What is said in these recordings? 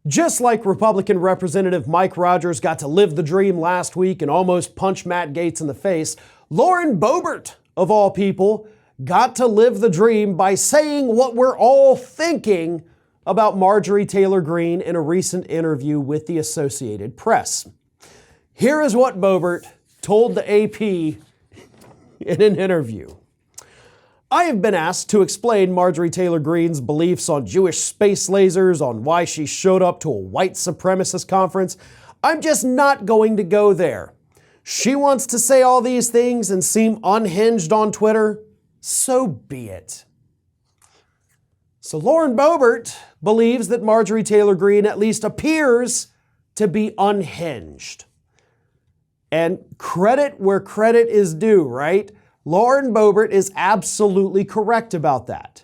Just like Republican Representative Mike Rogers got to live the dream last week and almost punch Matt Gaetz in the face, Lauren Boebert, of all people, got to live the dream by saying what we're all thinking about Marjorie Taylor Greene in a recent interview with the Associated Press. Here is what Boebert told the AP in an interview. I have been asked to explain Marjorie Taylor Greene's beliefs on Jewish space lasers, on why she showed up to a white supremacist conference. I'm just not going to go there. She wants to say all these things and seem unhinged on Twitter. So be it. So Lauren Boebert believes that Marjorie Taylor Greene at least appears to be unhinged. And credit where credit is due, right? Lauren Boebert is absolutely correct about that.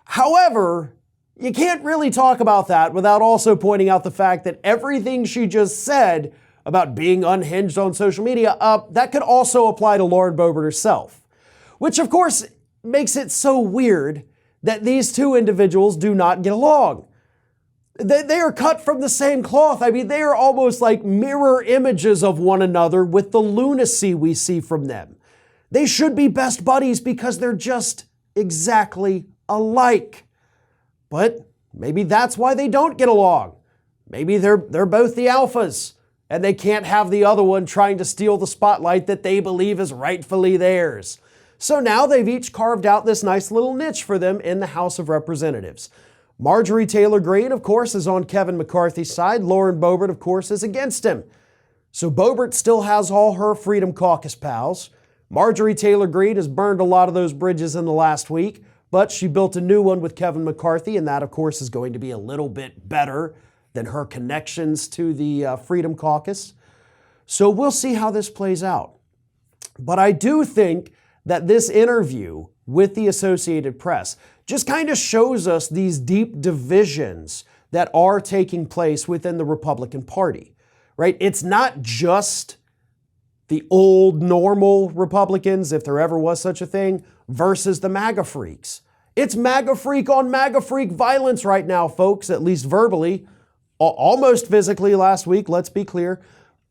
However, you can't really talk about that without also pointing out the fact that everything she just said about being unhinged on social media, that could also apply to Lauren Boebert herself. Which, of course, makes it so weird that these two individuals do not get along. They are cut from the same cloth. I mean, they are almost like mirror images of one another with the lunacy we see from them. They should be best buddies because they're just exactly alike. But maybe that's why they don't get along. Maybe they're both the alphas, and they can't have the other one trying to steal the spotlight that they believe is rightfully theirs. So now they've each carved out this nice little niche for them in the House of Representatives. Marjorie Taylor Greene, of course, is on Kevin McCarthy's side. Lauren Boebert, of course, is against him. So Boebert still has all her Freedom Caucus pals. Marjorie Taylor Greene has burned a lot of those bridges in the last week, but she built a new one with Kevin McCarthy, and that, of course, is going to be a little bit better than her connections to the Freedom Caucus. So we'll see how this plays out. But I do think that this interview with the Associated Press just kind of shows us these deep divisions that are taking place within the Republican Party, right? It's not just the old normal Republicans, if there ever was such a thing, versus the MAGA freaks. It's MAGA freak on MAGA freak violence right now, folks, at least verbally, almost physically last week, let's be clear.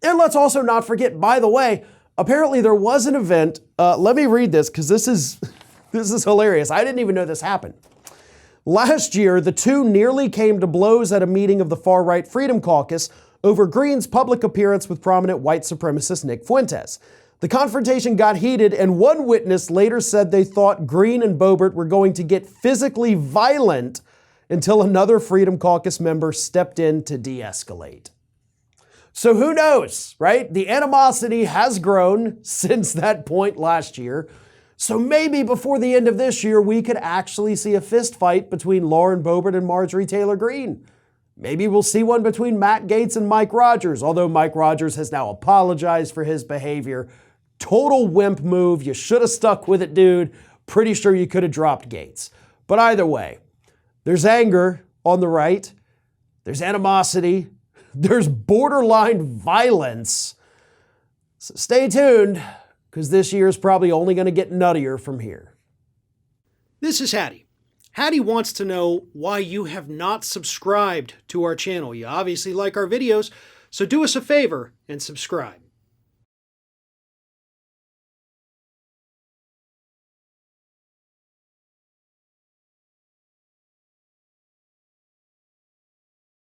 And let's also not forget, by the way, apparently there was an event, let me read this because this is hilarious. I didn't even know this happened. Last year, the two nearly came to blows at a meeting of the far-right Freedom Caucus over Greene's public appearance with prominent white supremacist Nick Fuentes. The confrontation got heated, and one witness later said they thought Greene and Boebert were going to get physically violent until another Freedom Caucus member stepped in to de-escalate. So who knows, right? The animosity has grown since that point last year. So maybe before the end of this year, we could actually see a fist fight between Lauren Boebert and Marjorie Taylor Greene. Maybe we'll see one between Matt Gaetz and Mike Rogers, although Mike Rogers has now apologized for his behavior. Total wimp move. You should have stuck with it, dude. Pretty sure you could have dropped Gaetz. But either way, there's anger on the right. There's animosity. There's borderline violence. So stay tuned, because this year is probably only going to get nuttier from here. This is Hattie. Hattie wants to know why you have not subscribed to our channel. You obviously like our videos, so do us a favor and subscribe.